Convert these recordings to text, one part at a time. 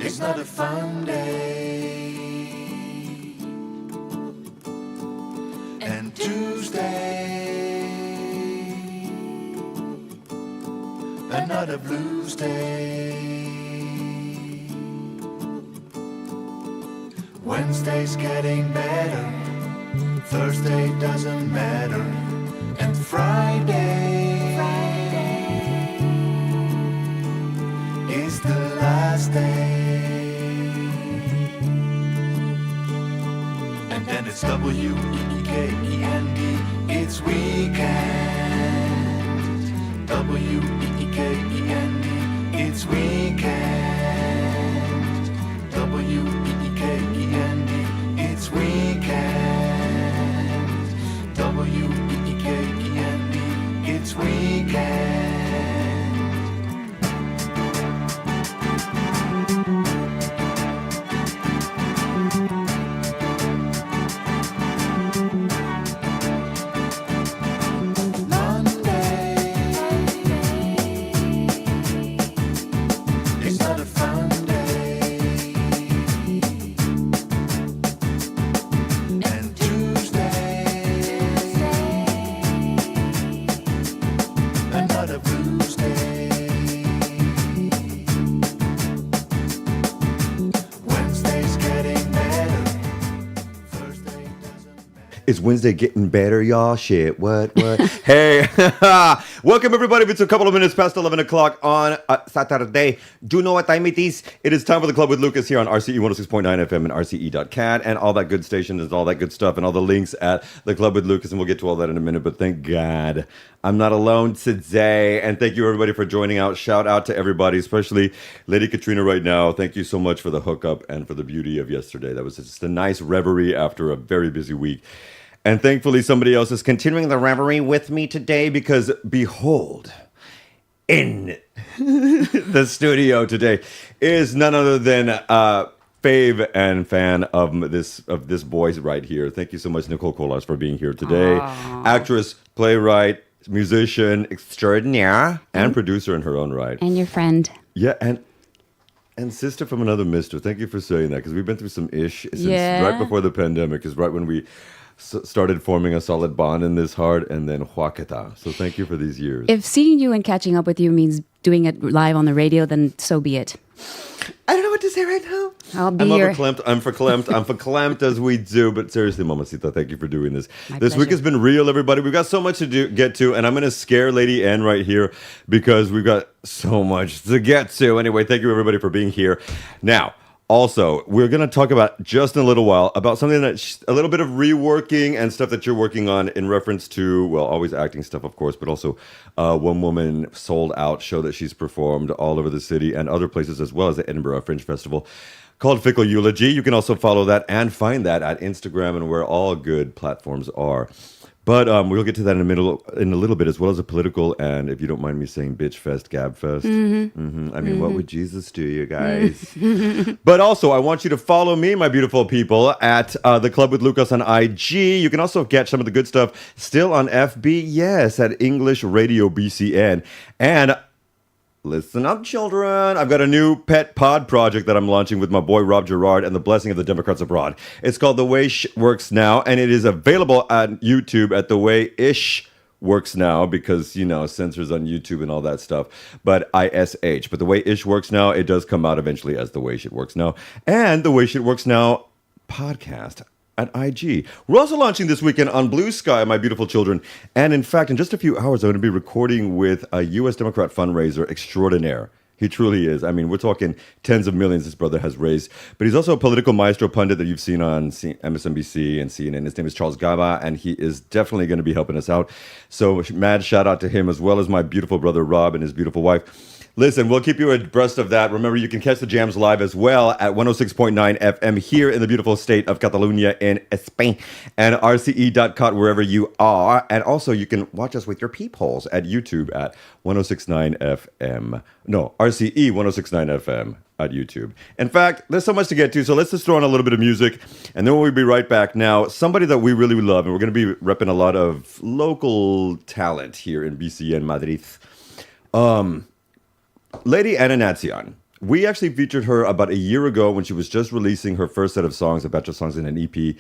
It's not a fun day. And Tuesday, another blues day. Wednesday's getting better, Thursday doesn't matter, and Friday is the last day. And then it's W-E-E-K-E-N-D, it's weekend. W-E-E-K-E-N-D, it's weekend. W-E-E-K-E-N-D, it's weekend. W-E-E-K-E-N-D, it's weekend. It's Wednesday getting better, y'all. Shit, what? Hey, welcome everybody. It's a couple of minutes past 11 o'clock on Saturday. Do you know what time it is? It is time for the Club with Lucas here on RCE 106.9 FM and RCE.cat and all that good stations and all that good stuff and all the links at the Club with Lucas, and we'll get to all that in a minute. But thank God I'm not alone today. And thank you everybody for joining out. Shout out to everybody, especially Lady Katrina right now. Thank you so much for the hookup and for the beauty of yesterday. That was just a nice reverie after a very busy week. And thankfully, somebody else is continuing the reverie with me today because, behold, in the studio today is none other than fave and fan of this voice right here. Thank you so much, Nikol Kollars, for being here today. Aww. Actress, playwright, musician extraordinaire, and producer in her own right. And your friend. Yeah, and sister from another mister. Thank you for saying that, because we've been through some ish since right before the pandemic, is right when we started forming a solid bond in this heart, and then huaketa. So thank you for these years. If seeing you and catching up with you means doing it live on the radio, then so be it. I don't know what to say right now. I'm verklempt. I'm verklempt as we do. But seriously, Mamacita, thank you for doing this. This week has been real, everybody. We've got so much to get to, and I'm going to scare Lady N right here because we've got so much to get to. Anyway, thank you, everybody, for being here. Now, also, we're going to talk about just in a little while about something that's a little bit of reworking and stuff that you're working on in reference to, well, always acting stuff, of course, but also one woman sold out show that she's performed all over the city and other places, as well as the Edinburgh Fringe Festival, called Fickle Eulogy. You can also follow that and find that at Instagram and where all good platforms are. But we'll get to that in a little bit, as well as a political, and if you don't mind me saying, bitch fest, gab fest. I mean, what would Jesus do, you guys? But also, I want you to follow me, my beautiful people, at the Club with Lucas on IG. You can also get some of the good stuff still on FB, yes, at English Radio BCN. And listen up, children. I've got a new pet pod project that I'm launching with my boy Rob Gerard and the blessing of the Democrats abroad. It's called The Way Works Now, and it is available at YouTube at The Way Ish Works Now, because, you know, censors on YouTube and all that stuff. But ISH. But The Way Ish Works Now, it does come out eventually as The Way Shit Works Now. And The Way Shit Works Now podcast at IG. We're also launching this weekend on Blue Sky, my beautiful children. And in fact, in just a few hours, I'm going to be recording with a U.S. Democrat fundraiser extraordinaire. He truly is. I mean, we're talking tens of millions this brother has raised. But he's also a political maestro pundit that you've seen on MSNBC and CNN. His name is Charles Gaba, and he is definitely going to be helping us out. So mad shout out to him, as well as my beautiful brother Rob and his beautiful wife. Listen, we'll keep you abreast of that. Remember, you can catch the jams live as well at 106.9 FM here in the beautiful state of Catalonia in Spain and rce.cat wherever you are. And also, you can watch us with your peepholes at YouTube at 1069 FM. No, RCE 1069 FM at YouTube. In fact, there's so much to get to, so let's just throw on a little bit of music, and then we'll be right back. Now, somebody that we really love, and we're going to be repping a lot of local talent here in BC and Madrid. Lady Anna Natsian. We actually featured her about a year ago when she was just releasing her first set of songs, a batch of songs in an EP.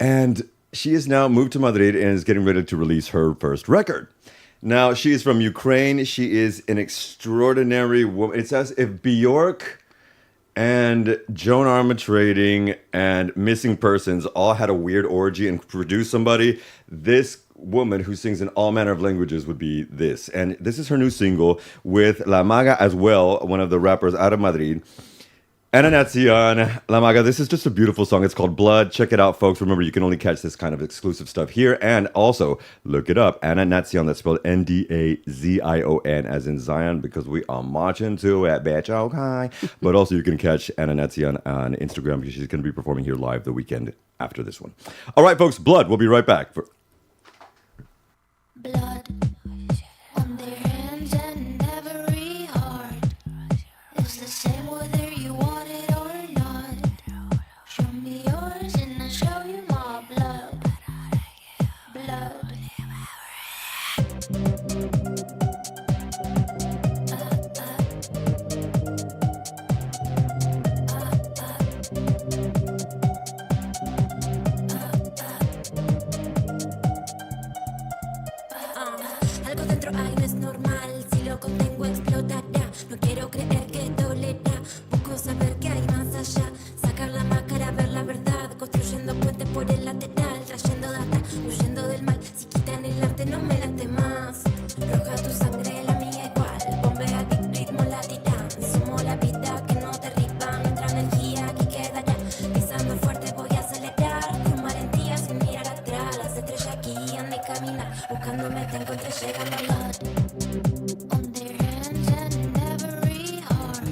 And she has now moved to Madrid and is getting ready to release her first record. Now, she is from Ukraine. She is an extraordinary woman. It's as if Bjork and Joan Armatrading and Missing Persons all had a weird orgy and produced somebody. This woman who sings in all manner of languages would be this. And this is her new single with La Maga as well, one of the rappers out of Madrid. Anna Natsian, La Maga. This is just a beautiful song. It's called Blood. Check it out, folks. Remember, you can only catch this kind of exclusive stuff here. And also, look it up. Anna Natsian, that's spelled Ndazion, as in Zion, because we are marching to it, bitch, okay? But also, you can catch Anna Natsian on Instagram because she's going to be performing here live the weekend after this one. All right, folks, Blood. We'll be right back. Blood on their hands and every heart is the same whether you want it or not. Show me yours and I'll show you my blood. Blood. Algo dentro hay no es normal, si lo contengo explotará. No quiero creer que dolerá, busco saber qué hay más allá. Sacar la máscara, ver la verdad, construyendo puentes por el lateral, trayendo data, huyendo del mal. Si quitan el arte no me late más. Roja tu sangre, la mía igual. Bombea el ritmo, la tiran. Sumo la vida que no derriba, nuestra energía aquí quedará. Pisando fuerte voy a acelerar, con valentía sin mirar atrás. Las estrellas aquí han de caminar, buscándome te encuentro llegando. Blood on their hands and every heart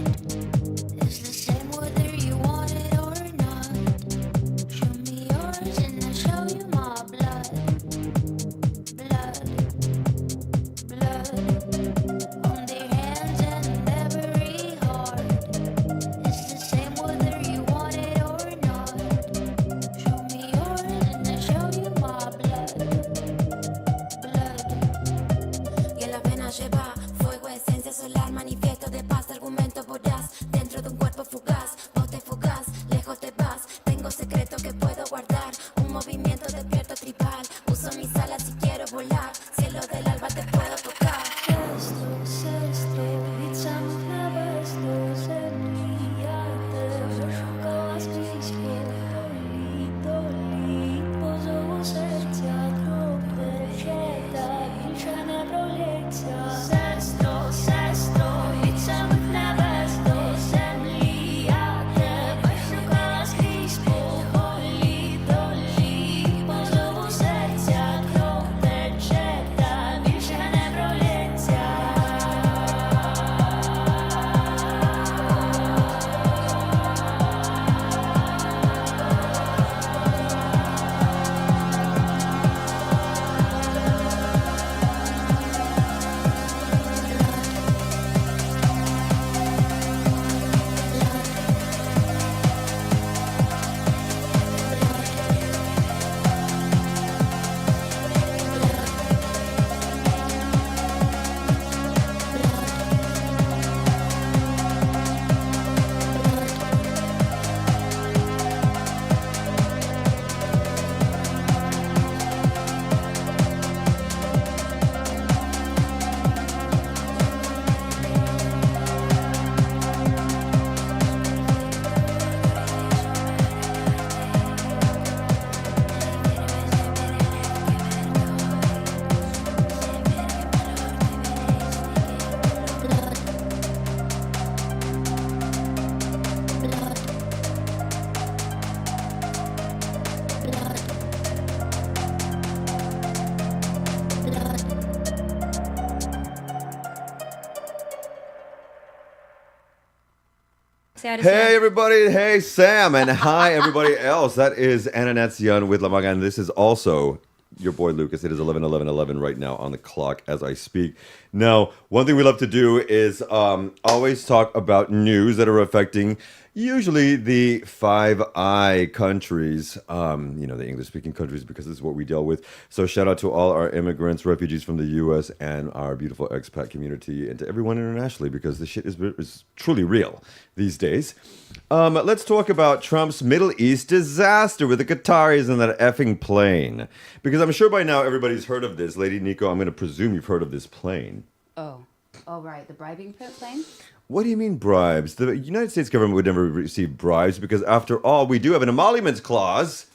is the same whether you want it or not. Show me yours and I'll show you my blood. Blood, blood on their hands and every heart is the same whether you want it or not. Show me yours and I'll show you my blood. Blood. Y en la pena lleva fuego. Say hi to Hey, Sam. everybody. Hey, Sam. And hi, everybody else. That is Anna Natsian with La Maga. And this is also your boy Lucas. It is 11:11:11 right now on the clock as I speak. Now, one thing we love to do is always talk about news that are affecting usually the Five Eye countries, the English-speaking countries, because this is what we deal with. So shout out to all our immigrants, refugees from the U.S., and our beautiful expat community, and to everyone internationally, because this shit is truly real these days. Let's talk about Trump's Middle East disaster with the Qataris and that effing plane. Because I'm sure by now everybody's heard of this. Lady Nico, I'm going to presume you've heard of this plane. Oh, right. The bribing plane? What do you mean bribes? The United States government would never receive bribes because, after all, we do have an emoluments clause.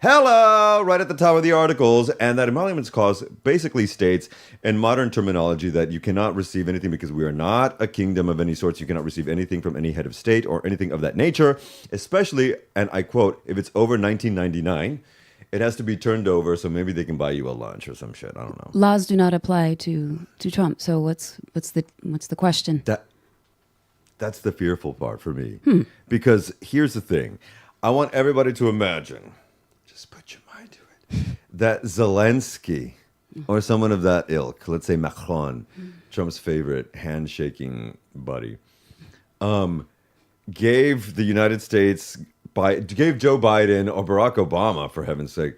Hello! Right at the top of the articles. And that emoluments clause basically states, in modern terminology, that you cannot receive anything because we are not a kingdom of any sorts. You cannot receive anything from any head of state or anything of that nature, especially, and I quote, if it's over $19.99, it has to be turned over so maybe they can buy you a lunch or some shit. I don't know. Laws do not apply to Trump. So what's the question? That's the fearful part for me. Because here's the thing. I want everybody to imagine, just put your mind to it, that Zelensky or someone of that ilk, let's say Macron, Trump's favorite handshaking buddy, gave the United States, gave Joe Biden or Barack Obama, for heaven's sake,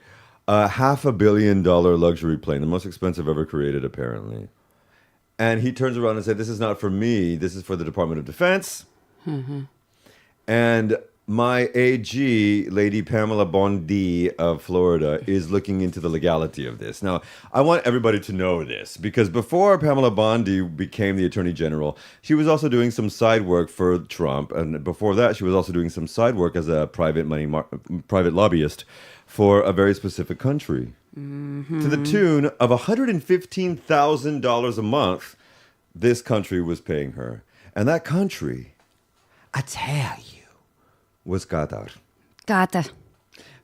a $500 million luxury plane, the most expensive ever created, apparently. And he turns around and said, this is not for me. This is for the Department of Defense. And my AG, Lady Pamela Bondi of Florida, is looking into the legality of this. Now, I want everybody to know this, because before Pamela Bondi became the Attorney General, she was also doing some side work for Trump. And before that, she was also doing some side work as a private lobbyist for a very specific country. To the tune of $115,000 a month, this country was paying her. And that country, I tell you, was Qatar. Qatar.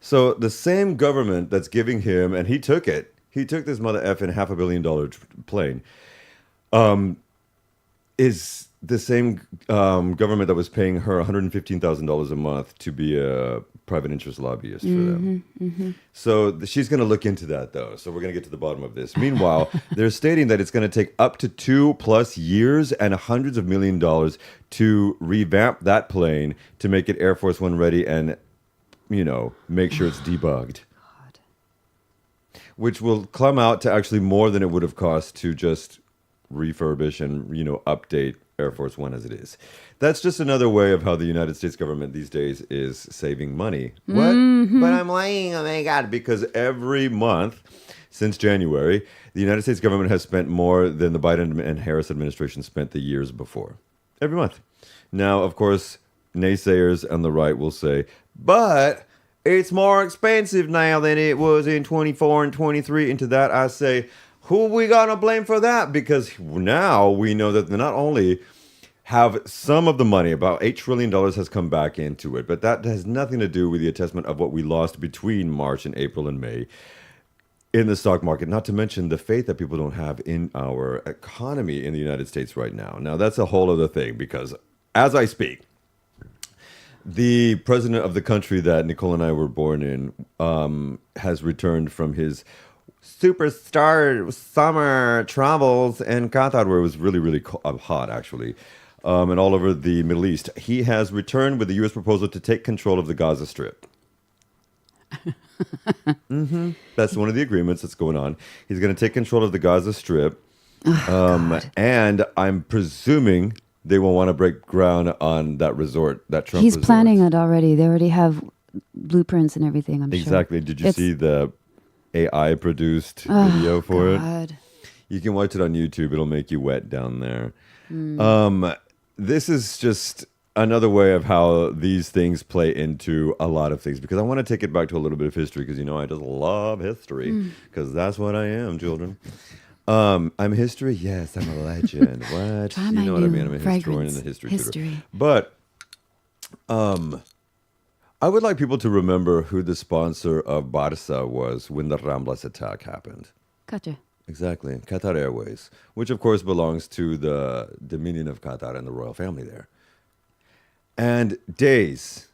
So the same government that's giving him, and he took it, he took this mother effing $500 million plane, is the same government that was paying her $115,000 a month to be a private interest lobbyist for them. So she's going to look into that, though. So we're going to get to the bottom of this. Meanwhile, they're stating that it's going to take up to 2+ years and hundreds of millions of dollars to revamp that plane to make it Air Force One ready and, make sure it's debugged. Which will come out to actually more than it would have cost to just refurbish and, update Air Force One as it is. That's just another way of how the United States government these days is saving money. What? But I'm lying, oh my God, because every month since January, the United States government has spent more than the Biden and Harris administration spent the years before. Every month. Now, of course, naysayers on the right will say, but it's more expensive now than it was in 24 and 23. And to that I say, who we gonna blame for that? Because now we know that not only have some of the money, about $8 trillion has come back into it, but that has nothing to do with the assessment of what we lost between March and April and May in the stock market, not to mention the faith that people don't have in our economy in the United States right now. Now, that's a whole other thing, because as I speak, the president of the country that Nikol and I were born in has returned from his superstar summer travels in Qatar, where it was really, really hot, actually, and all over the Middle East. He has returned with the U.S. proposal to take control of the Gaza Strip. That's one of the agreements that's going on. He's going to take control of the Gaza Strip, and I'm presuming they will want to break ground on that resort, that Trump He's resort. planning it already. They already have blueprints and everything, I'm sure. Exactly. Did you see the AI-produced video for God. it? You can watch it on YouTube. It'll make you wet down there. This is just another way of how these things play into a lot of things, because I want to take it back to a little bit of history, because I just love history, because that's what I am, children. I'm history? Yes, I'm a legend. What? Try You my know what I new mean? I'm a historian and a fragrance. history tutor. But I would like people to remember who the sponsor of Barça was when the Ramblas attack happened. Gotcha. Exactly. Qatar Airways, which of course belongs to the Dominion of Qatar and the royal family there. And days,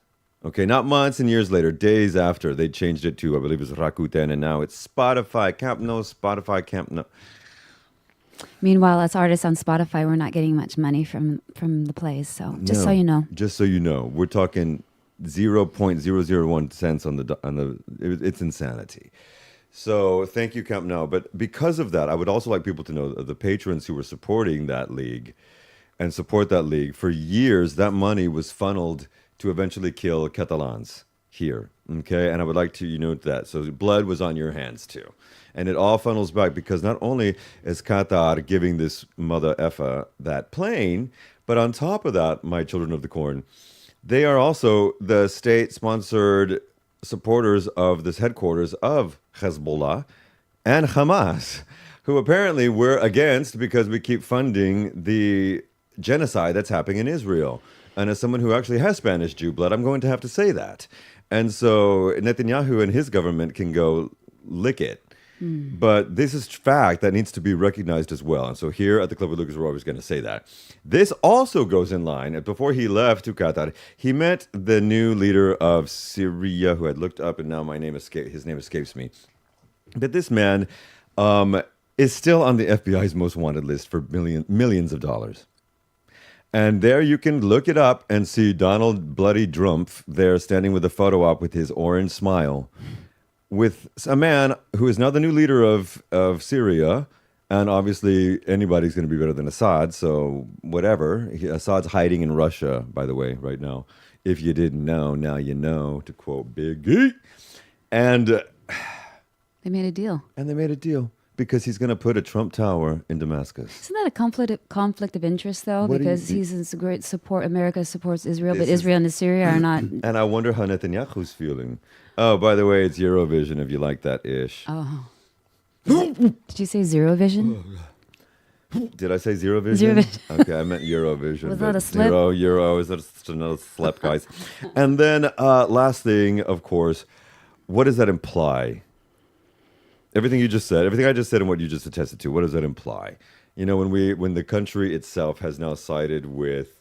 okay, not months and years later, days after, they changed it to, I believe it was Rakuten, and now it's Spotify, Camp No, Spotify, Camp No. Meanwhile, as artists on Spotify, we're not getting much money from the plays. So just so No, you know. Just so you know, we're talking 0.001 cents on the. It's insanity. So thank you, Camp No. But because of that, I would also like people to know that the patrons who were supporting that league and support that league for years, that money was funneled to eventually kill Catalans here. Okay, and I would like to note that. So blood was on your hands too. And it all funnels back because not only is Qatar giving this mother effa that plane, but on top of that, my children of the corn, they are also the state-sponsored supporters of this headquarters of Hezbollah and Hamas, who apparently we're against because we keep funding the genocide that's happening in Israel. And as someone who actually has Spanish Jew blood, I'm going to have to say that. And so Netanyahu and his government can go lick it. But this is fact that needs to be recognized as well. And so here at the Club with Lucas, we're always going to say that. This also goes in line. Before he left to Qatar, he met the new leader of Syria, who I'd looked up, and now his name escapes me. But this man is still on the FBI's most wanted list for millions of dollars. And there you can look it up and see Donald Bloody Drumpf there standing with a photo op with his orange smile, with a man who is now the new leader of Syria. And obviously, anybody's going to be better than Assad, so whatever. Assad's hiding in Russia, by the way, right now. If you didn't know, now you know, to quote Biggie. And They made a deal. they made a deal because he's going to put a Trump Tower in Damascus. Isn't that a conflict of interest, though? What do Because you- he's in great support. America supports Israel, This but is- Israel and Syria are not. And I wonder how Netanyahu's feeling. Oh, by the way, it's Eurovision if you like that ish. Oh. Did you say Zero Vision? Did I say Zero Vision? Zero Vision. Okay, I meant Eurovision. Was but that a slip? Euro, is that just another slap, guys? And then last thing, of course, what does that imply? Everything you just said, everything I just said and what you just attested to, what does that imply? You know, when the country itself has now sided with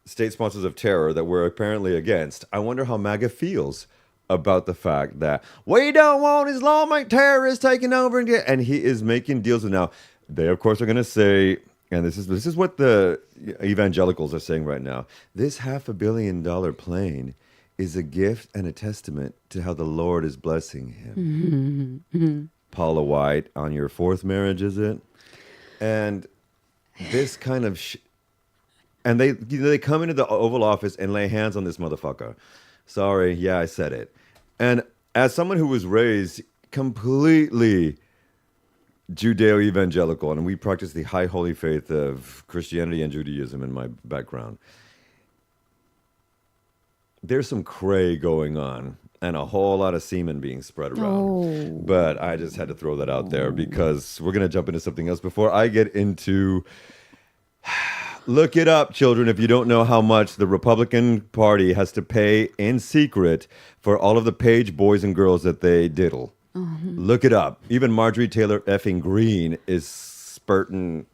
state sponsors of terror that we're apparently against, I wonder how MAGA feels about the fact that we don't want Islamic terrorists taking over and he is making deals with now. They of course are going to say, and this is what the evangelicals are saying right now. This $500 million plane is a gift and a testament to how the Lord is blessing him. Paula White, on your fourth marriage, is it? And this kind of and they come into the Oval Office and lay hands on this motherfucker. Sorry, yeah, I said it. And as someone who was raised completely Judeo-evangelical, and we practice the high holy faith of Christianity and Judaism in my background, there's some cray going on and a whole lot of semen being spread around. Oh. But I just had to throw that out there because we're going to jump into something else before I get into... Look it up, children, if you don't know how much the Republican Party has to pay in secret for all of the page boys and girls that they diddle. Look it up. Even Marjorie Taylor effing Greene is spurting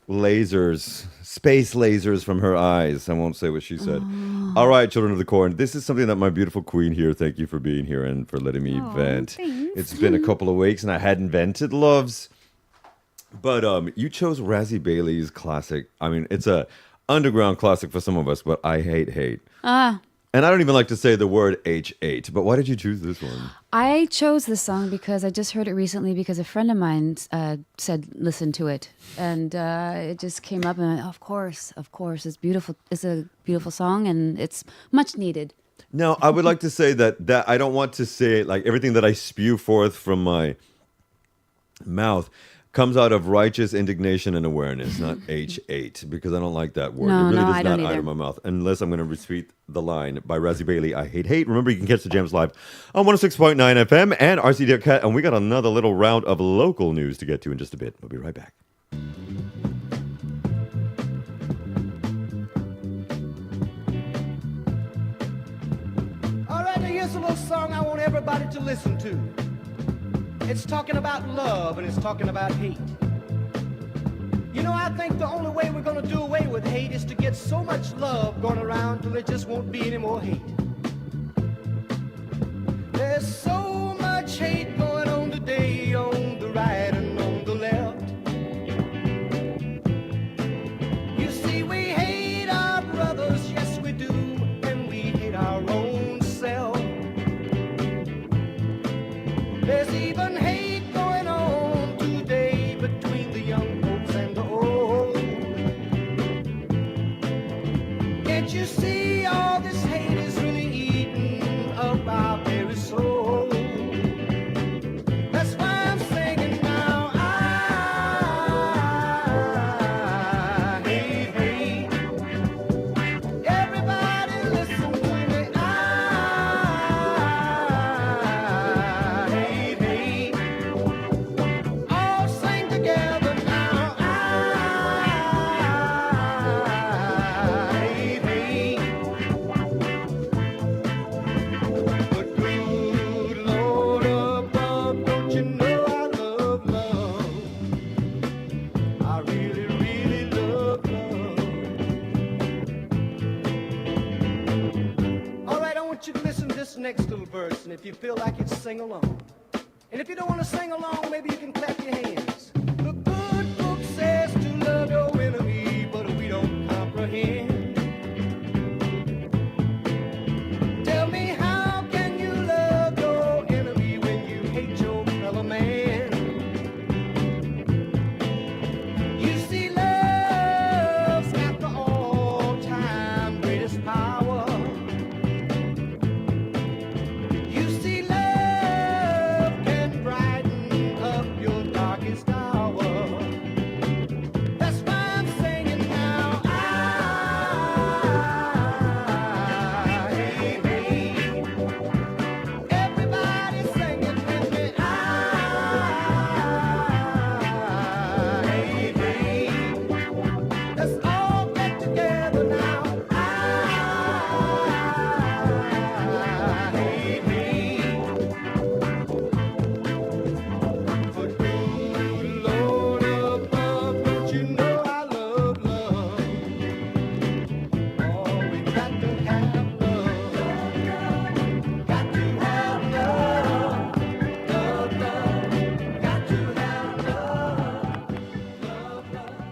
lasers, space lasers from her eyes. I won't say what she said. All right, children of the corn. This is something that my beautiful queen here, thank you for being here and for letting me vent. Thanks. It's been a couple of weeks and I hadn't vented, loves. But you chose Razzie Bailey's classic. I mean, it's a underground classic for some of us, but I hate. And I don't even like to say the word H8, but why did you choose this one? I chose this song because I just heard it recently because a friend of mine said, listen to it. And it just came up and I went, of course, it's beautiful. It's a beautiful song and it's much needed. Now, I would like to say that I don't want to say, like, everything that I spew forth from my mouth comes out of righteous indignation and awareness, not H8, because I don't like that word. No, it really no, does I not don't out of my mouth, unless I'm going to repeat the line by Razzie Bailey, I hate. Remember, you can catch the jams live on 106.9 FM and RC.cat, and we got another little round of local news to get to in just a bit. We'll be right back. All right, now here's a little song I want everybody to listen to. It's talking about love and it's talking about hate. You You know, I think the only way we're gonna do away with hate is to get so much love going around till there just won't be any more hate. There's so much hate going on today on the right and on the left. You see, we hate our brothers, yes we do, and we hate our own self. There's even hate going on today between the young folks and the old. Can't you see all this hate is really eating up our very soul? That's why I'm singing now. I hate hate. Everybody listen to me. I hate hate. All sing together now. I hate hate. But good Lord above, don't you know I love love? I really, really love love. All right, I want you to listen to this next little verse, and if you feel like it, sing along. And if you don't want to sing along, maybe you can clap your hands. The good book says to love your enemy, but we don't comprehend. Tell me, how can you love your enemy when you hate your fellow man? You see, love's got the all-time greatest power. You see, love can brighten up your darkest hour. That's why I'm singing now. I hate hate. Everybody singing with me. I hate hate. Let's all get together now. I hate hate. But good Lord above, don't you know I love love? Oh, we got to have love. Got to have love. Love, love. Got to have love. Love, love.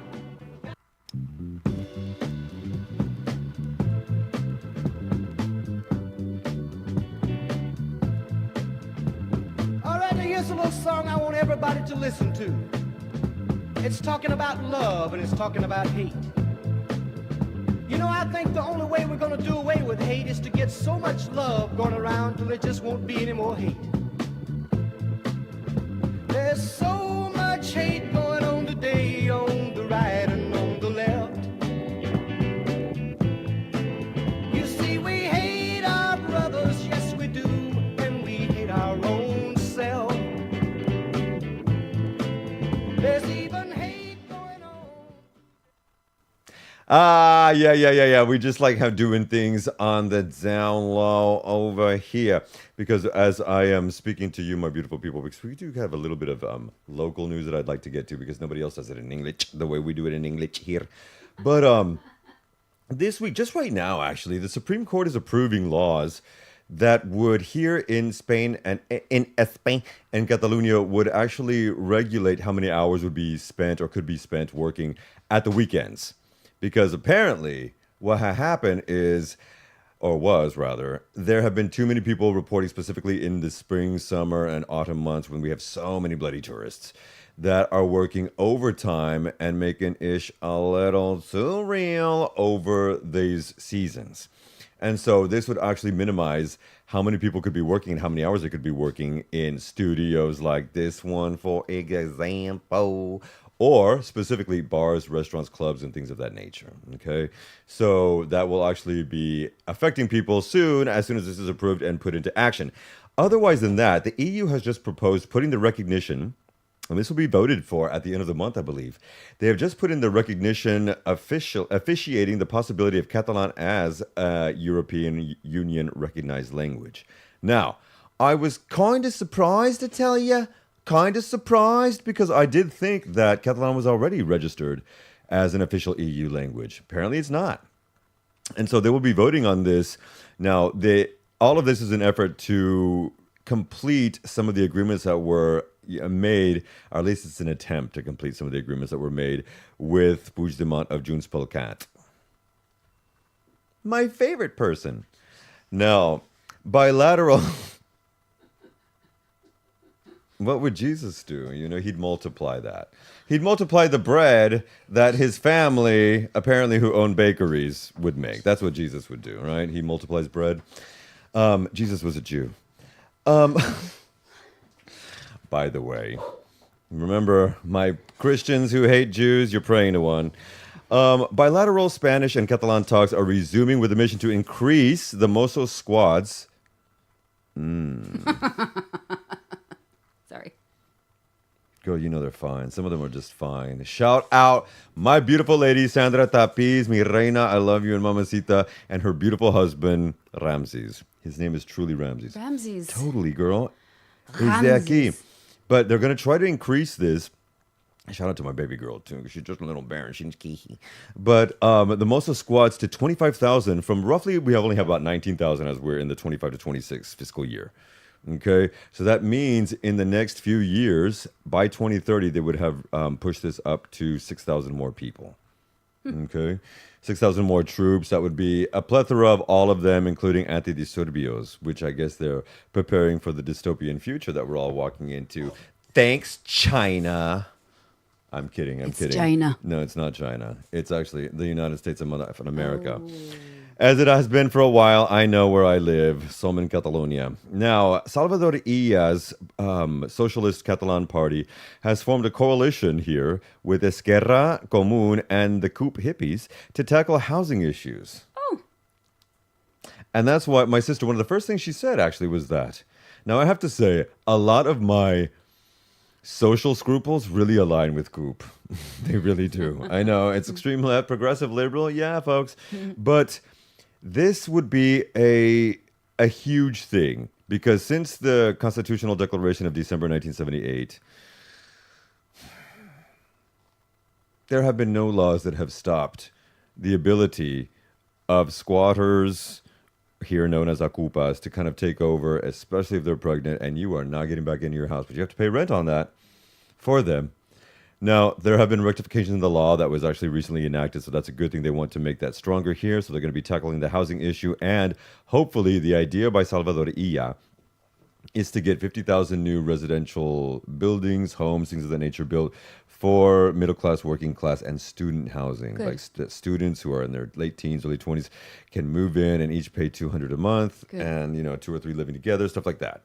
All right, now here's a little song I want everybody to listen to. It's talking about love and it's talking about hate. You know, I think the only way we're gonna do away with hate is to get so much love going around till there just won't be any more hate. There's so much hate going on today on the right and on the left. You see, we hate our brothers, yes we do, and we hate our own self. There's even hate going on. Yeah. We just like how doing things on the down low over here. Because as I am speaking to you, my beautiful people, because we do have a little bit of local news that I'd like to get to because nobody else does it in English the way we do it in English here. But this week, just right now, actually, the Supreme Court is approving laws that would here in Spain and in Spain and Catalonia would actually regulate how many hours would be spent or could be spent working at the weekends. Because apparently what had happened is, or was rather, there have been too many people reporting specifically in the spring, summer, and autumn months when we have so many bloody tourists that are working overtime and making ish a little too real over these seasons. And so this would actually minimize how many people could be working and how many hours they could be working in studios like this one, for example, or specifically bars, restaurants, clubs, and things of that nature. Okay, so that will actually be affecting people soon as this is approved and put into action. Otherwise than that, the EU has just proposed putting the recognition, and this will be voted for at the end of the month, I believe. They have just put in the recognition officiating the possibility of Catalan as a European Union recognized language. Now, I was kind of surprised to tell you, kind of surprised because I did think that Catalan was already registered as an official EU language. Apparently, it's not. And so they will be voting on this. Now, all of this is an effort to complete some of the agreements that were made, or at least it's an attempt to complete some of the agreements that were made with Puigdemont of Junts pel Cat. My favorite person. Now, bilateral... What would Jesus do? You know, he'd multiply that. He'd multiply the bread that his family, apparently who owned bakeries, would make. That's what Jesus would do, right? He multiplies bread. Jesus was a Jew. By the way, remember, my Christians who hate Jews, you're praying to one. Bilateral Spanish and Catalan talks are resuming with a mission to increase the Mosso squads. Sorry. Girl, you know they're fine. Some of them are just fine. Shout out my beautiful lady, Sandra Tapiz, mi reina, I love you, and mamacita, and her beautiful husband, Ramses. His name is truly Ramses. Ramses. Totally, girl. Ramses. He's the aquí. But they're going to try to increase this. Shout out to my baby girl, too, because she's just a little barren. She's kiki. But the Mosso squads to 25,000 from roughly, we only have about 19,000 as we're in the 25 to 26 fiscal year. Okay, so that means in the next few years, by 2030, they would have pushed this up to 6,000 more people. Okay, 6,000 more troops. That would be a plethora of all of them, including antidisturbios, which I guess they're preparing for the dystopian future that we're all walking into. Thanks, China. I'm kidding. I'm kidding. China. No, it's not China. It's actually the United States of America. As it has been for a while, I know where I live, som in Catalonia. Now, Salvador Illa's Socialist Catalan Party has formed a coalition here with Esquerra Común and the CUP hippies to tackle housing issues. Oh. And that's why my sister, one of the first things she said actually was that. Now, I have to say, a lot of my social scruples really align with CUP. They really do. I know, it's extreme left, progressive liberal, yeah, folks. But... this would be a huge thing because since the Constitutional Declaration of December 1978, there have been no laws that have stopped the ability of squatters, here known as ocupas, to kind of take over, especially if they're pregnant and you are not getting back into your house, but you have to pay rent on that for them. Now, there have been rectifications in the law that was actually recently enacted, so that's a good thing. They want to make that stronger here, so they're going to be tackling the housing issue. And hopefully, the idea by Salvador Illa is to get 50,000 new residential buildings, homes, things of that nature built for middle class, working class, and student housing. Good. Like students who are in their late teens, early 20s can move in and each pay $200 a month. Good. And, you know, 2 or 3 living together, stuff like that.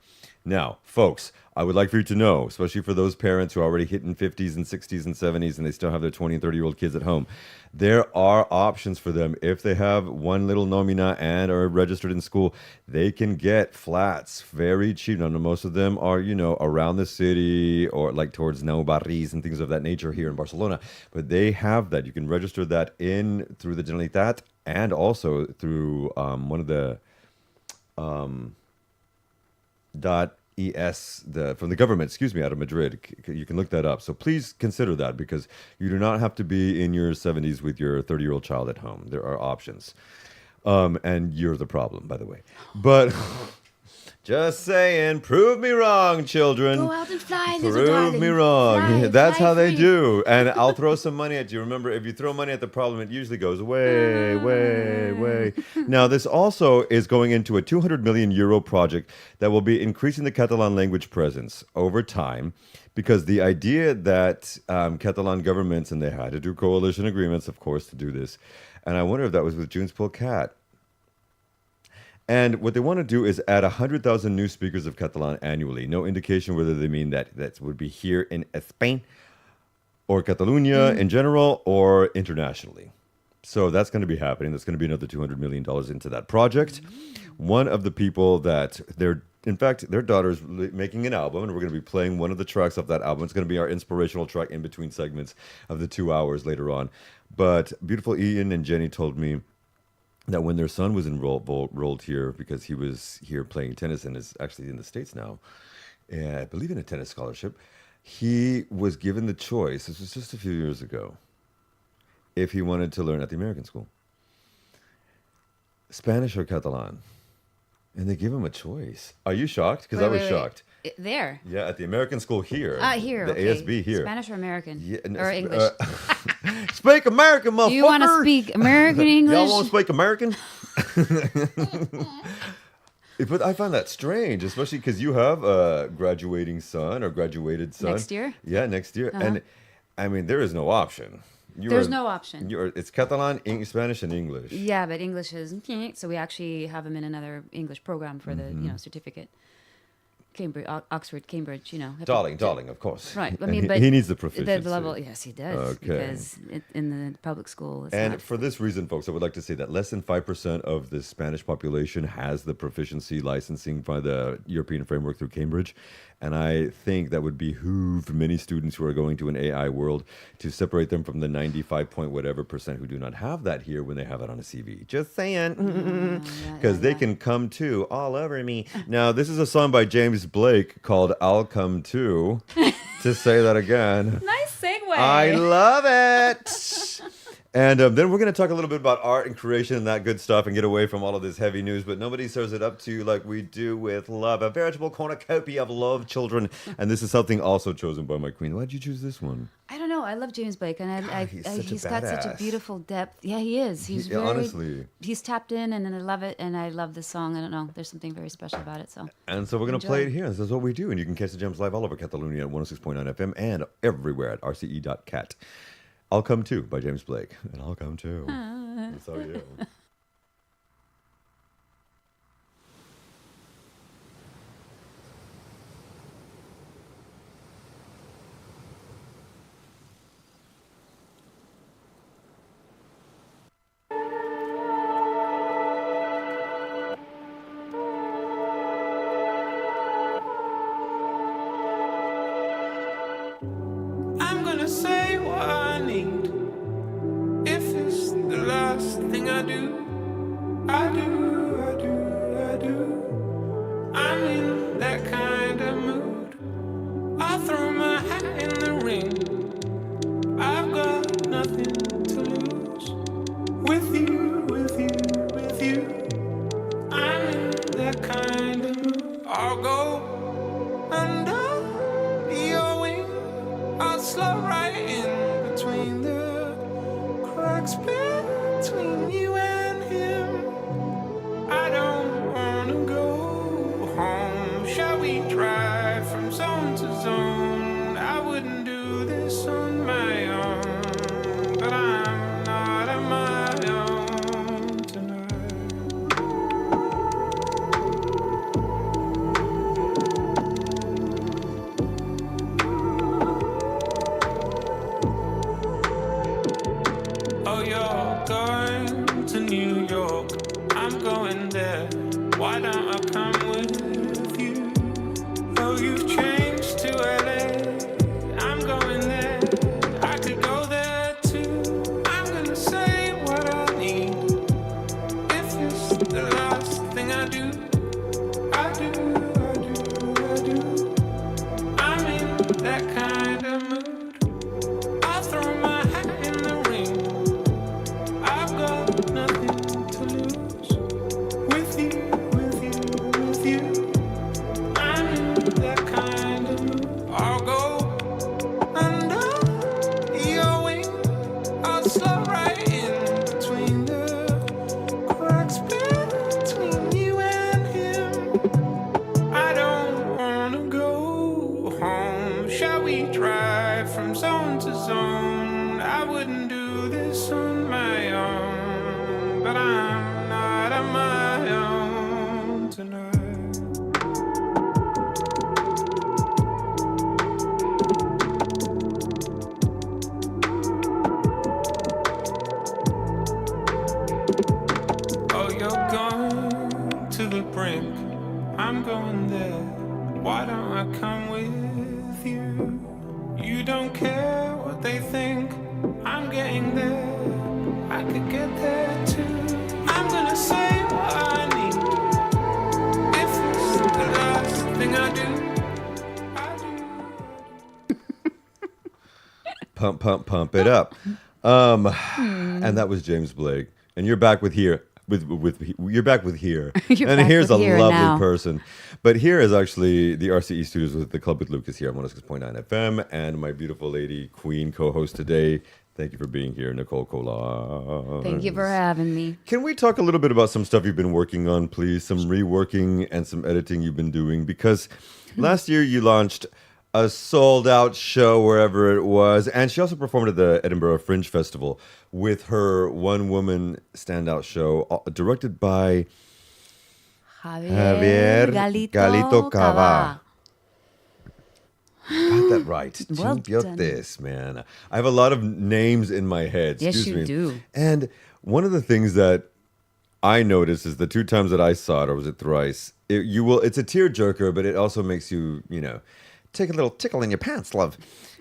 Now, folks, I would like for you to know, especially for those parents who are already hitting 50s and 60s and 70s and they still have their 20 and 30-year-old kids at home, there are options for them. If they have one little nomina and are registered in school, they can get flats very cheap. Now, most of them are, you know, around the city or like towards Nou Barris and things of that nature here in Barcelona. But they have that. You can register that in through the Generalitat and also through one of the... .es from the government, out of Madrid. You can look that up. So please consider that because you do not have to be in your 70s with your 30-year-old child at home. There are options. And you're the problem, by the way. But just saying, prove me wrong, children. Go out and fly, little Prove darling. me wrong. Fly, That's fly how they free. do. And I'll throw some money at you. Remember, if you throw money at the problem, it usually goes way. Now, this also is going into a 200 million euro project that will be increasing the Catalan language presence over time. Because the idea that Catalan governments, and they had to do coalition agreements, of course, to do this. And I wonder if that was with Junts pel Cat. And what they want to do is add 100,000 new speakers of Catalan annually. No indication whether they mean that would be here in Spain or Catalonia in general or internationally. So that's going to be happening. That's going to be another $200 million into that project. One of the people that their daughter's making an album, and we're going to be playing one of the tracks of that album. It's going to be our inspirational track in between segments of the 2 hours later on. But beautiful Ian and Jenny told me that when their son was enrolled here because he was here playing tennis and is actually in the States now, I believe in a tennis scholarship. He was given the choice, this was just a few years ago, if he wanted to learn at the American school, Spanish or Catalan. And they give him a choice. Are you shocked? Because I was shocked. There. Yeah, at the American school here. Here. The Okay. ASB here. Spanish or American? Yeah, or English? Speak American, motherfucker. Do you want to speak American English? Y'all want to speak American? But I find that strange, especially because you have a graduating son or graduated son. Next year? Yeah, next year. And I mean, there is no option. There's no option. It's Catalan, Spanish, and English. Yeah, but English is so we actually have him in another English program for the certificate. Cambridge, Oxford, Cambridge, Darling, of course. Right. I And mean, but he needs the proficiency. the level, yes, he does. Okay. Because in the public school, it's And not. for this reason, folks, I would like to say that less than 5% of the Spanish population has the proficiency licensing by the European framework through Cambridge. And I think that would behoove many students who are going to an AI world to separate them from the 95 point whatever percent who do not have that here when they have it on a CV. Just saying. Because they can come to all over me. Now, this is a song by James Blake called I'll Come To. To say that again. Nice segue. I love it. And then we're going to talk a little bit about art and creation and that good stuff and get away from all of this heavy news. But nobody serves it up to you like we do with love. A veritable cornucopia of love, children. And this is something also chosen by my queen. Why did you choose this one? I don't know. I love James Blake, and he's got such a badass. beautiful depth. Yeah, he is. He's very, honestly. he's tapped in, and I love it. And I love this song. I don't know. There's something very special about it. So. And so we're going to play it here. This is what we do. And you can catch the gems live all over Catalonia at 106.9 FM and everywhere at rce.cat. I'll Come To by James Blake. And I'll come too. That's how you. I'm gonna say what I need. If it's the last thing I do, I do, I do, I do. I'm in that kind of mood. I'll throw my hat in the ring. I've got nothing to lose. With you, with you, with you. I'm in that kind of mood. I'll go under your wing. I'll slow right in between the cracks between you and him. I don't wanna go home. Shall we drive from zone to zone? I wouldn't do this on my own, but I'm not on my own tonight. Oh, you're going to New York. I'm going there. Why don't I come with you? Oh, you've changed to LA. I'm going there. I could go there too. I'm gonna say what I need. If it's the last thing I do, I do, I do, I do. I'm in that kind of mood. I'll throw my hat in the ring. I've got nothing to lose. With you, with you, with you. I'm in that kind of mood. I'll go under your wing. I'll slow right in between the cracks between you and him. I don't wanna go home. Shall we drive from zone to zone? I wouldn't do this on my own, but I'm not on my own tonight. Oh, you're going to the brink. I'm going there. Why don't I come with you? You don't care what they think. I'm getting there. I could get there too. I'm gonna say what I need. If it's the last thing I do, pump it up. And that was James Blake. And you're back with here. You're back with here. You're and back here's with a here lovely now. person. But here is actually the RCE studios with the Club with Lucas here on 106.9 FM. And my beautiful lady, Queen, co-host today. Thank you for being here, Nikol Kollars. Thank you for having me. Can we talk a little bit about some stuff you've been working on, please? Some reworking and some editing you've been doing. Because last year you launched a sold-out show wherever it was. And she also performed at the Edinburgh Fringe Festival with her one-woman standout show directed by Javier Galito Cava. Got that right. Well Chimpiotes, man. I have a lot of names in my head. Yes, Excuse you me. do. And one of the things that I noticed is the 2 times that I saw it, or was it thrice? It's a tearjerker, but it also makes you, take a little tickle in your pants, love.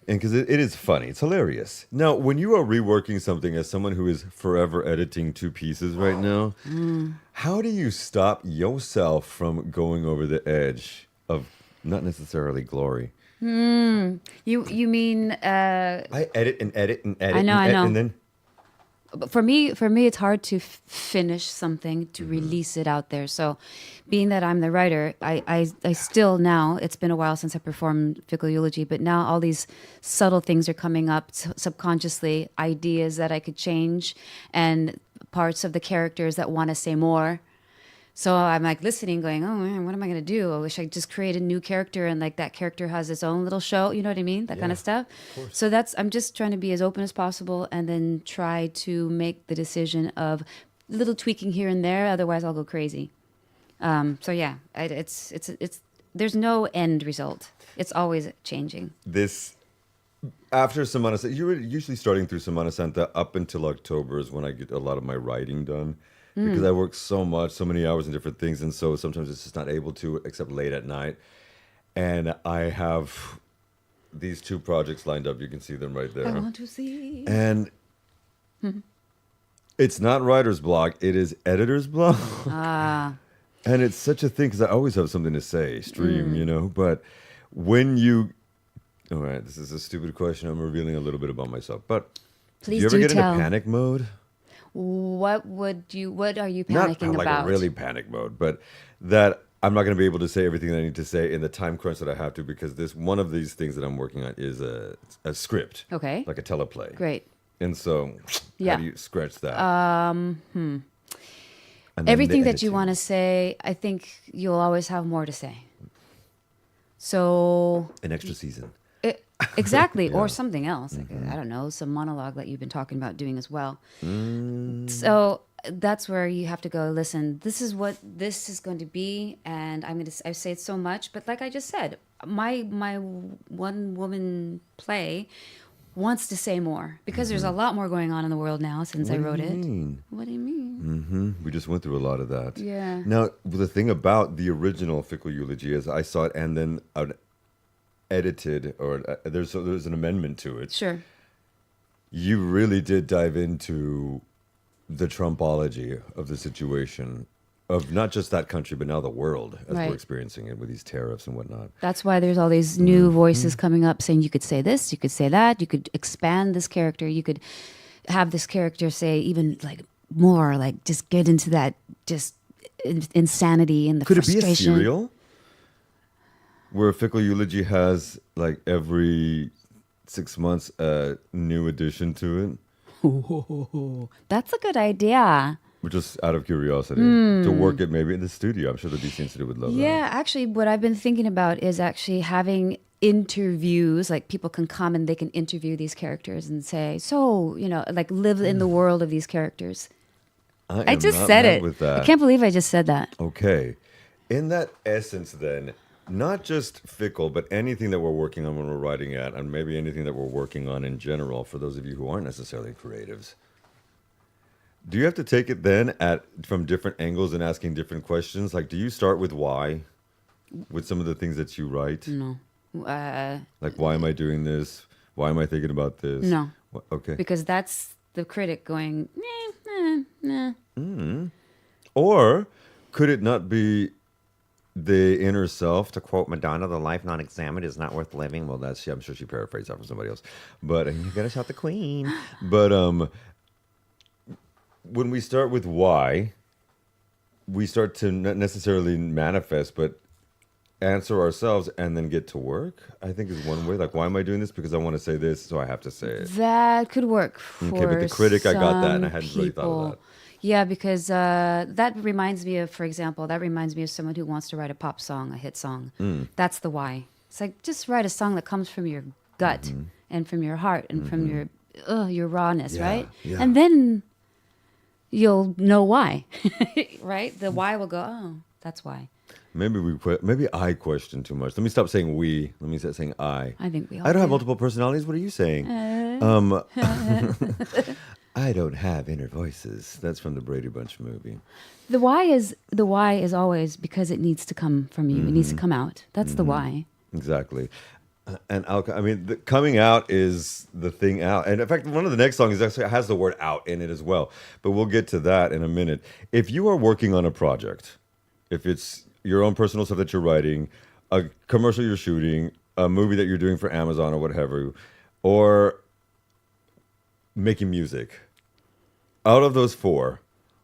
And because it is funny, it's hilarious. Now, when you are reworking something as someone who is forever editing 2 pieces right now, how do you stop yourself from going over the edge of not necessarily glory? You mean I edit and edit and edit. I know, and I know. And then for me it's hard to finish something, to release it out there. So being that I'm the writer, I still now, it's been a while since I performed Fickle Eulogy, but now all these subtle things are coming up subconsciously, ideas that I could change and parts of the characters that want to say more. So I'm like listening, going, oh man, what am I going to do? I wish I just create a new character and like that character has its own little show. You know what I mean? That kind of stuff. So I'm just trying to be as open as possible and then try to make the decision of little tweaking here and there. Otherwise I'll go crazy. So yeah, it's there's no end result. It's always changing. this, after Semana Santa, you were usually starting through Semana Santa up until October is when I get a lot of my writing done. Because I work so much, so many hours and different things. And so sometimes it's just not able to, except late at night. And I have these 2 projects lined up. You can see them right there. I want to see. And it's not writer's block, it is editor's block. And it's such a thing because I always have something to say, stream, But when all right, this is a stupid question. I'm revealing a little bit about myself. But Please do you ever get tell. into panic mode? What are you Not panicking like about? a really panic mode, but that I'm not going to be able to say everything that I need to say in the time crunch that I have to because one of these things that I'm working on is a script. Okay. Like a teleplay. Great. And so Yeah. how do you scratch that? And then Everything the that you editing. want to say, I think you'll always have more to say. So An extra season. exactly, or something else. Like, I don't know, some monologue that you've been talking about doing as well. So that's where you have to go. Listen, this is what this is going to be, and I say it so much, but like I just said, my one woman play wants to say more because there's a lot more going on in the world now since I wrote it. What do you mean? We just went through a lot of that. Yeah. Now, the thing about the original Fickle Eulogy is I saw it and then edited, or there's an amendment to it. Sure. You really did dive into the Trumpology of the situation of not just that country, but now the world as Right. we're experiencing it with these tariffs and whatnot. That's why there's all these new voices coming up saying you could say this, you could say that, you could expand this character, you could have this character say even like more, like just get into that just insanity and the Could it frustration. be a serial where Fickle Eulogy has like every 6 months a new addition to it? That's a good idea. Just out of curiosity to work it maybe in the studio. I'm sure the DC Institute would love Yeah, actually, what I've been thinking about is actually having interviews, like people can come and they can interview these characters and say, so, like live in the world of these characters. that. I am just not said mad it. with that. I can't believe I just said that. Okay. In that essence, then, not just Fickle, but anything that we're working on when we're writing it, and maybe anything that we're working on in general, for those of you who aren't necessarily creatives, do you have to take it then from different angles and asking different questions? Like, do you start with why with some of the things that you write? No. Like, why am I doing this? Why am I thinking about this? No. Okay. Because that's the critic going, nah. Or could it not be the inner self, to quote Madonna, the life not examined is not worth living. Well, I'm sure she paraphrased that from somebody else. But and you gotta shout the queen. But when we start with why, we start to not necessarily manifest, but answer ourselves and then get to work, I think is one way. Like, why am I doing this? Because I want to say this, so I have to say it. That could work for Okay, but the critic, I got that, and I hadn't really thought people. of that. Yeah, because that reminds me of, for example, that reminds me of someone who wants to write a pop song, a hit song. Mm. That's the why. It's like, just write a song that comes from your gut Mm-hmm. and from your heart and from your rawness, Yeah, right? yeah. And then you'll know why, right? The why will go, oh, that's why. Maybe I question too much. Let me stop saying we. Let me start saying I. I think we all I don't have do. multiple personalities. What are you saying? I don't have inner voices. That's from the Brady Bunch movie. The why is always because it needs to come from you. It needs to come out. That's the why. Exactly. And the coming out is the thing out. And in fact, one of the next songs actually has the word out in it as well. But we'll get to that in a minute. If you are working on a project, if it's your own personal stuff that you're writing, a commercial you're shooting, a movie that you're doing for Amazon or whatever, or making music, out of those four,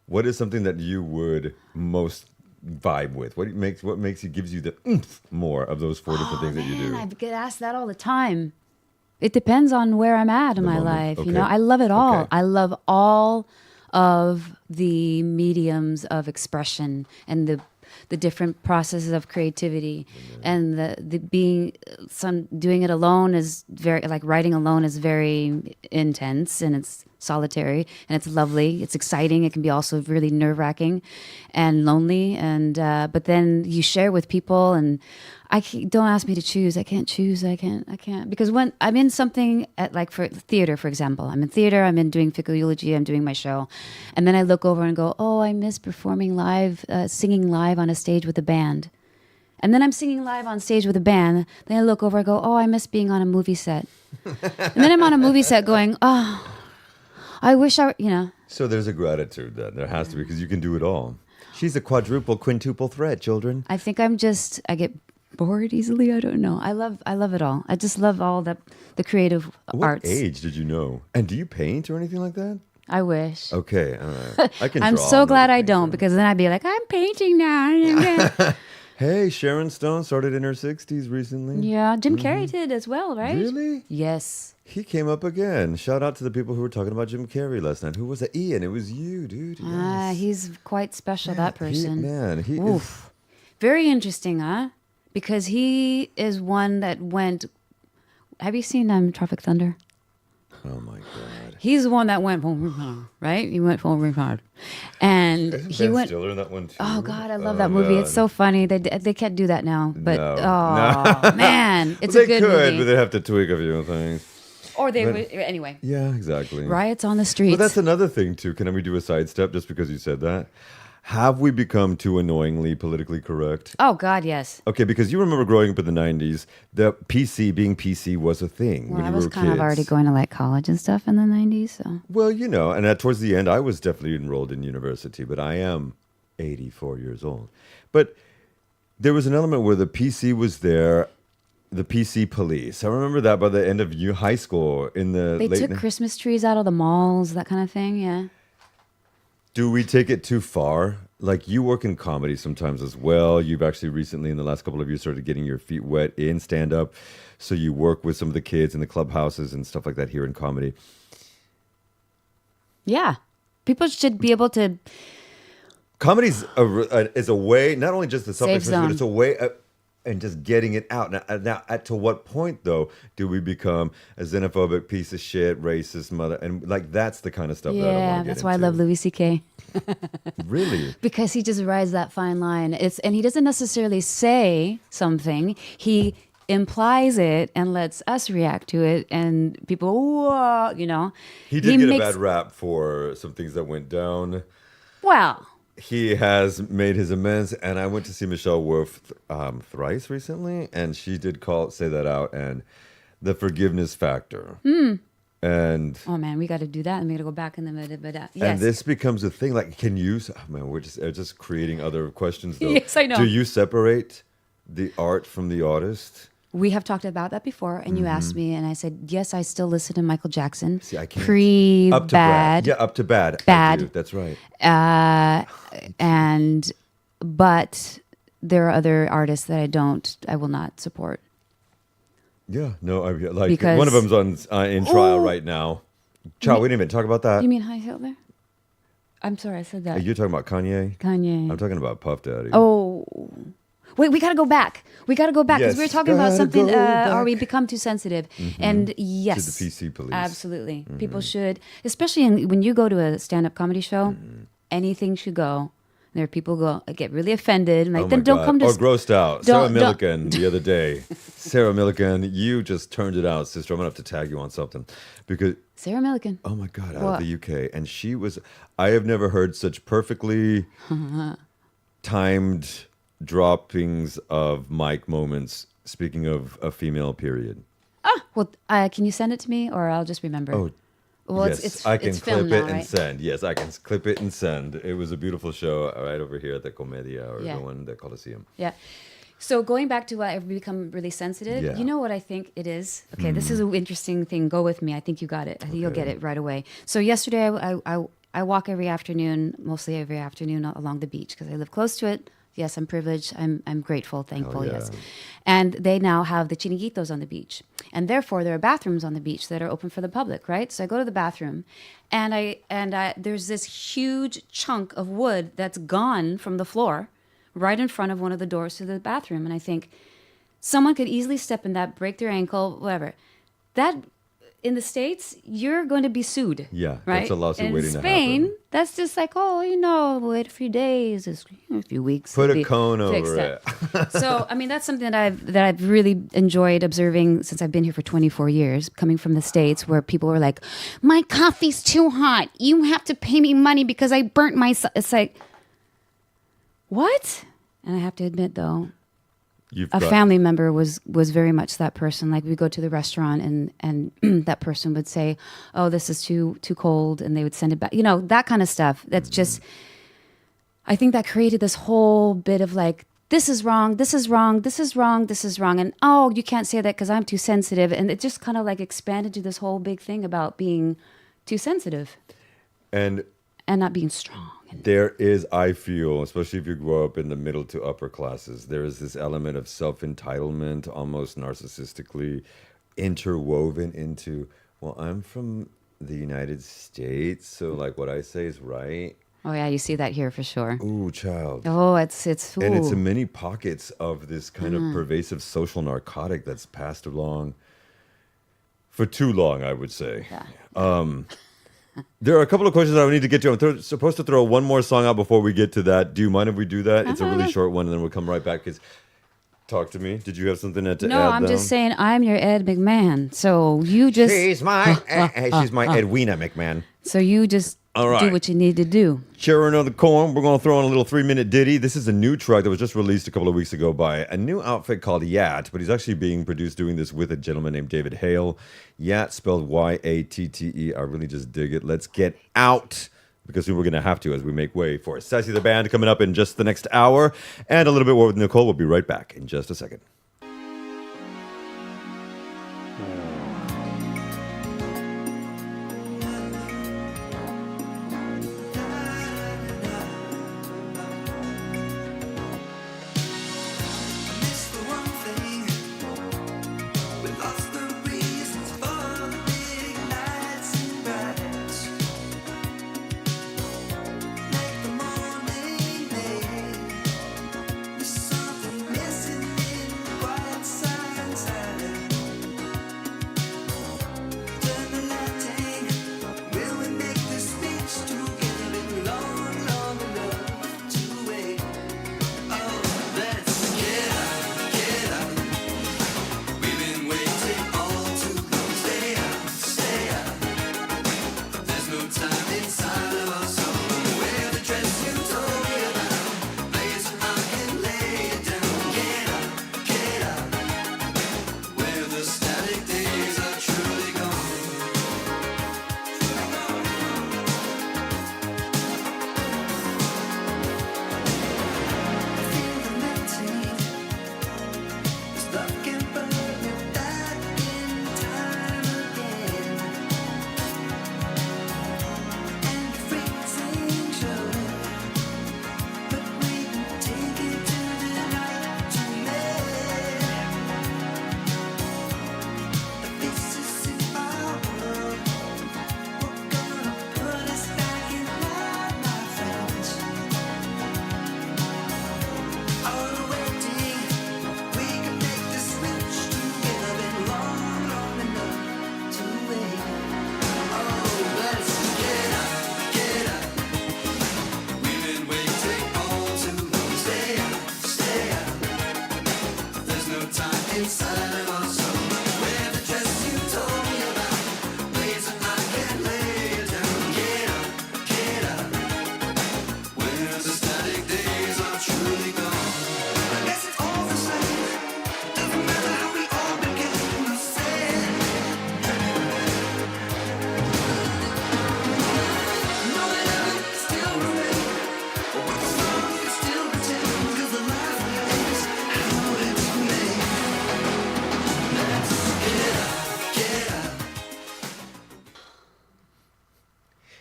what is something that you would most vibe with? What gives you the oomph more of those four different things that you do? I get asked that all the time. It depends on where I'm at in my moment. life. Okay. You know, I love it all. Okay. I love all of the mediums of expression and the different processes of creativity, and the being doing it alone is very, like, writing alone is very intense, and it's solitary, and it's lovely, it's exciting. It can be also really nerve-wracking and lonely, and but then you share with people, and don't ask me to choose. I can't choose. I can't because when I'm in something for theater, for example, I'm in theater, I'm in doing Fickle Eulogy, I'm doing my show, and then I look over and go, oh, I miss performing live, singing live on a stage with a band. And then I'm singing live on stage with a band. Then I look over and go, oh, I miss being on a movie set. And then I'm on a movie set going, oh, I wish So there's a gratitude then. There has to be, because you can do it all. She's a quadruple, quintuple threat, children. I think I get bored easily. I don't know. I love it all. I just love all the creative What arts. age did you know? And do you paint or anything like that? I wish. Okay, all right. I can I'm draw. so glad never I paint, don't, so. because then I'd be like, I'm painting now. Hey, Sharon Stone started in her 60s recently. Yeah, Jim Carrey did as well, right? Really? Yes. He came up again. Shout out to the people who were talking about Jim Carrey last night. Who was it? Ian. It was you, dude. Yes. He's quite special, that person. He is. Oof. Very interesting, huh? Because he is one that went. Have you seen Tropic Thunder? Oh my God. He's the one that went right. He went hard, and Isn't he Ben went. Stiller in that one too? Oh God, I love that movie. man. It's so funny. They can't do that now. But No. man, it's Well, a good they could, movie. but they'd have to tweak a few things. Or they but- would anyway. Yeah, exactly. Riots on the streets. But that's another thing too. Can we do a sidestep just because you said that? Have we become too annoyingly politically correct? Oh God, yes. Okay, because you remember growing up in the 90s, the being PC was a thing Well, when I you was were kind of kids. already going to like college and stuff in the 90s. So Well, and towards the end, I was definitely enrolled in university, but I am 84 years old. But there was an element where the PC was there, the PC police. I remember that by the end of high school in the they late took Christmas trees out of the malls, that kind of thing. Yeah. Do we take it too far? Like, you work in comedy sometimes as well. You've actually recently, in the last couple of years, started getting your feet wet in stand-up. So you work with some of the kids in the clubhouses and stuff like that here in comedy. Yeah. People should be able to. Comedy's is a way, not only just the self-expression, zone. but it's a way and just getting it out. Now, to what point, though, do we become a xenophobic piece of shit, racist mother? And, like, that's the kind of stuff that I don't Yeah, want to get that's why I into. love Louis C.K. Really? Because he just rides that fine line. And he doesn't necessarily say something. He implies it and lets us react to it, and people, whoa, He did get a bad rap for some things that went down. Well, He has made his amends, and I went to see Michelle Wolf thrice recently, and she did say that out, and the forgiveness factor And Oh man, we got to do that, and we got to go back in the middle. But yes, and this becomes a thing. Like, can you? Oh man, we're just creating other questions. Though. Yes, I know. Do you separate the art from the artist? we have talked about that before, and you asked me, and I said yes. I still listen to Michael Jackson. See, I can't. Pre Up to bad, Yeah, up to bad. I Bad. do. That's right. But there are other artists that I will not support. Yeah, no, I like Because- one of them's on in trial Oh. right now. Child, we didn't even talk about that. You mean High Hitler? I'm sorry, I said that. You're talking about Kanye? Kanye. I'm talking about Puff Daddy. Oh, wait, we gotta go back. We gotta go back because we were Yes, talking about gotta something. go Are we back. become too sensitive? And yes, To the PC police. absolutely. People should, especially when you go to a stand-up comedy show. Anything should go. There are people get really offended, and like Oh then my don't God. come to. Or grossed out. Sarah don't- Millican the other day. Sarah Millican, you just turned it out, sister. I'm gonna have to tag you on something because Sarah Millican. oh my God, out What? of the UK, and she was. I have never heard such perfectly timed droppings of mic moments. Speaking of a female period. Well, can you send it to me, or I'll just remember? Oh, well, yes, I can it's clip filmed it now, and right? send. Yes, I can clip it and send. It was a beautiful show right over here at the Comedia or Yeah. the one, the Coliseum. Yeah. So going back to what I've become really sensitive, Yeah. you know what I think it is? Okay, this is an interesting thing. Go with me. I think you got it. I think you'll get it right away. So yesterday I walk every afternoon, mostly every afternoon along the beach because I live close to it. Yes, I'm privileged. I'm grateful, thankful, yeah. yes. And they now have the chiringuitos on the beach. And therefore there are bathrooms on the beach that are open for the public, right? So I go to the bathroom and there's this huge chunk of wood that's gone from the floor right in front of one of the doors to the bathroom. And I think someone could easily step in that, break their ankle, whatever. That, in the States, you're going to be sued. Yeah, right? that's a lawsuit in waiting to Spain, happen. that's just like, wait a few days, a few weeks. Put it'll a be cone fixed over up. it. So, I mean, that's something that I've really enjoyed observing since I've been here for 24 years, coming from the States, where people were like, "My coffee's too hot. You have to pay me money because I burnt my." It's like, what? And I have to admit, though, a family member was very much that person. Like we go to the restaurant and that person would say, "Oh, this is too cold," and they would send it back. You know, that kind of stuff. That's just. I think that created this whole bit of like, this is wrong, this is wrong, this is wrong, this is wrong, and oh, you can't say that because I'm too sensitive, and it just kind of like expanded to this whole big thing about being too sensitive And not being strong. there is, I feel, especially if you grow up in the middle to upper classes, there is this element of self-entitlement, almost narcissistically interwoven into, well, I'm from the United States, so like what I say is right. Oh yeah, you see that here for sure. Ooh, child. Oh, it's And it's ooh. in many pockets of this kind of pervasive social narcotic that's passed along for too long, I would say. There are a couple of questions that I need to get to. I'm supposed to throw one more song out before we get to that. Do you mind if we do that? It's a really short one, and then we'll come right back. Talk to me. Did you have something to No, add? I'm just saying I'm your Ed McMahon. So you just She's my Edwina McMahon. All right. do what you need to do. Sharing on the corn, we're going to throw in a little 3-minute ditty. This is a new track that was just released a couple of weeks ago by a new outfit called Yat, but he's actually being produced doing this with a gentleman named David Hale. Yat spelled Y-A-T-T-E. I really just dig it. Let's get out, because we're going to have to as we make way for Sassy the Band coming up in just the next hour. And a little bit more with Nikol. We'll be right back in just a second. Missed the one thing. We lost the reasons for the big nights and brights. Like the morning made. There's something missing in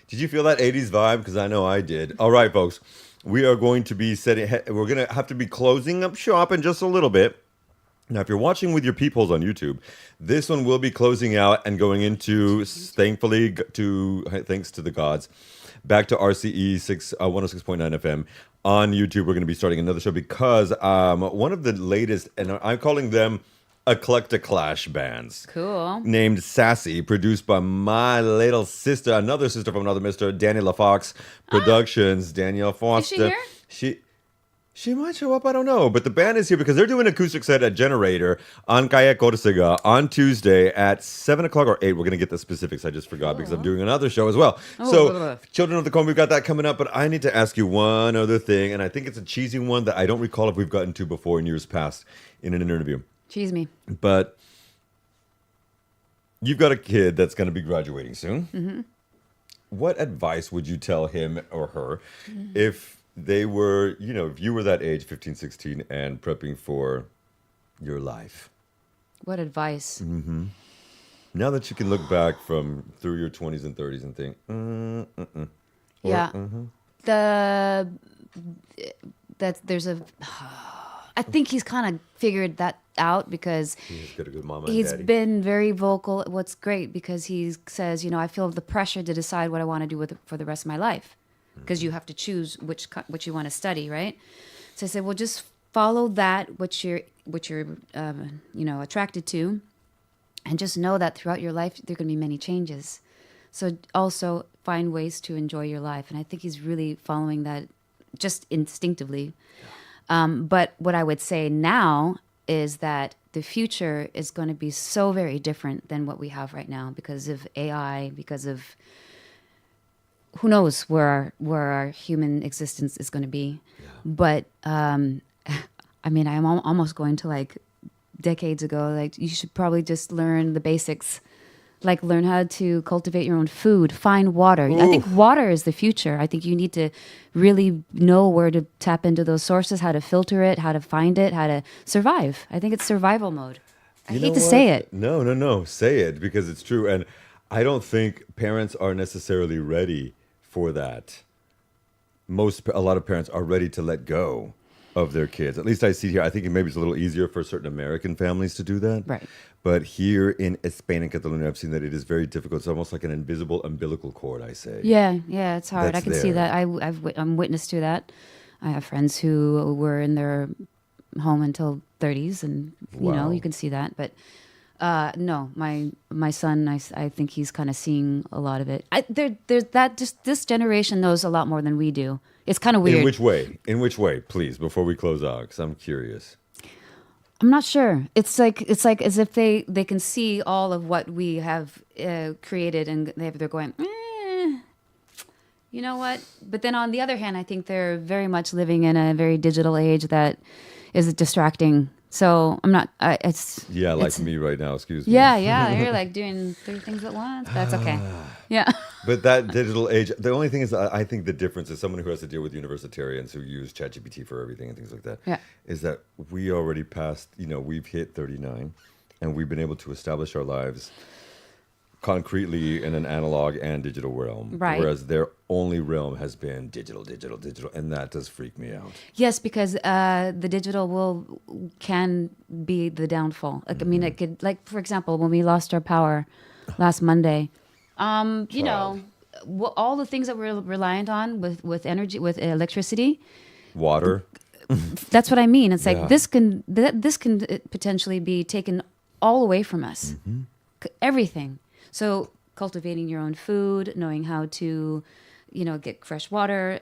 Did you feel that 80s vibe? Because I know I did. All right, folks. We are going to be we're going to have to be closing up shop in just a little bit. Now, if you're watching with your peepholes on YouTube, this one will be closing out and going into, thanks to the gods, back to RCE 106.9 FM. On YouTube, we're going to be starting another show because one of the latest, and I'm calling them Eclectic Clash bands. Cool. Named Sassy, produced by my little sister, another sister from another mister, Daniela Fox Productions. Danielle Foster. Is she here? She might show up, I don't know. But the band is here because they're doing an acoustic set at Generator on Calle Corsica on Tuesday at 7 o'clock or 8. We're going to get the specifics. I just forgot because I'm doing another show as well. So, Children of the Corn, we've got that coming up. But I need to ask you one other thing. And I think it's a cheesy one that I don't recall if we've gotten to before in years past in an interview. Cheese me. But you've got a kid that's going to be graduating soon. Mm-hmm. What advice would you tell him or her if they were, if you were that age, 15, 16, and prepping for your life? What advice? Mm-hmm. Now that you can look back through your 20s and 30s and think, Yeah. I think he's kind of figured that out because he's got a good mama and he's daddy. been very vocal. What's great because he says, I feel the pressure to decide what I want to do for the rest of my life. Because you have to choose which you want to study, right? So I said, well, just follow that what you're attracted to, and just know that throughout your life there are going to be many changes. So also find ways to enjoy your life, and I think he's really following that just instinctively. But what I would say now is that the future is going to be so very different than what we have right now because of AI, because of who knows where our human existence is going to be. Yeah. But I'm almost going to like decades ago. Like you should probably just learn the basics, like learn how to cultivate your own food, find water. Ooh. I think water is the future. I think you need to really know where to tap into those sources, how to filter it, how to find it, how to survive. I think it's survival mode. I hate to say it. No, say it because it's true. And I don't think parents are necessarily ready for that. A lot of parents are ready to let go of their kids. At least I see here. I think maybe it's a little easier for certain American families to do that. Right. But here in Spain and Catalonia, I've seen that it is very difficult. It's almost like an invisible umbilical cord, I say. Yeah, it's hard. I can see that. I'm witness to that. I have friends who were in their home until 30s, and you can see that. But no, my son, I think he's kind of seeing a lot of it. There's that. Just this generation knows a lot more than we do. It's kind of weird. In which way? Please, before we close out, because I'm curious. I'm not sure. It's like as if they can see all of what we have created, and they're going, you know what? But then on the other hand, I think they're very much living in a very digital age that is distracting. So I'm not. It's me right now. Excuse me. Yeah. You're like doing 3 things at once. That's okay. Yeah. But that digital age. The only thing is, I think the difference is someone who has to deal with universitarians who use ChatGPT for everything and things like that. Yeah. Is that we already passed. We've hit 39, and we've been able to establish our lives concretely in an analog and digital realm. Right. Whereas their only realm has been digital, and that does freak me out. Yes, because the digital can be the downfall. Like, I mean, it could, like, for example, when we lost our power last Monday, all the things that we're reliant on with energy, with electricity, water. That's what I mean. It's like this can potentially be taken all away from us. Mm-hmm. Everything. So cultivating your own food, knowing how to, get fresh water,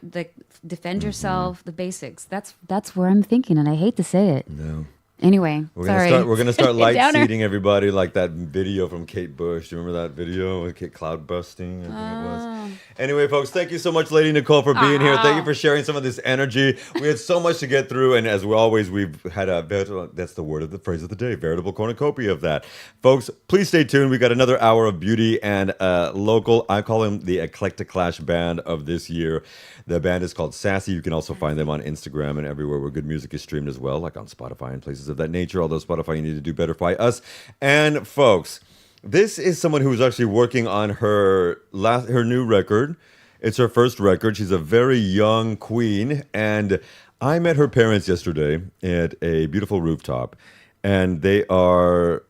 defend yourself, the basics. That's where I'm thinking, and I hate to say it. No. Anyway, we're gonna start light seeding everybody like that video from Kate Bush. Do you remember that video with cloud busting? I think it was. Anyway, folks, thank you so much, Lady Nikol, for being here. Thank you for sharing some of this energy. We had so much to get through, and as we've had that's the phrase of the day, veritable cornucopia of that. Folks, please stay tuned. We got another hour of beauty and local. I call them the Eclectic Clash band of this year. The band is called Sassy. You can also find them on Instagram and everywhere where good music is streamed as well, like on Spotify and places of that nature. Although Spotify, you need to do better by us. And folks, This is someone who's actually working on her new record. It's her first record. She's a very young queen, and I met her parents yesterday at a beautiful rooftop, and they are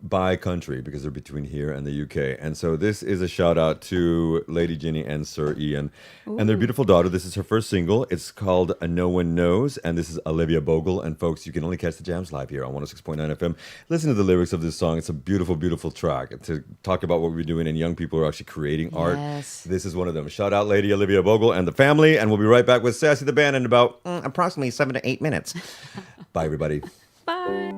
by country because they're between here and the UK. And so this is a shout out to Lady Ginny and Sir Ian and their beautiful daughter. This is her first single. It's called No One Knows, and this is Olivia Bogle. And folks, you can only catch the jams live here on 106.9 FM. Listen to the lyrics of this song. It's a beautiful, beautiful track to talk about what we're doing, and young people are actually creating art. This is one of them. Shout out Lady Olivia Bogle and the family, and we'll be right back with Sassy the Band in about approximately 7 to 8 minutes. Bye, everybody. Bye.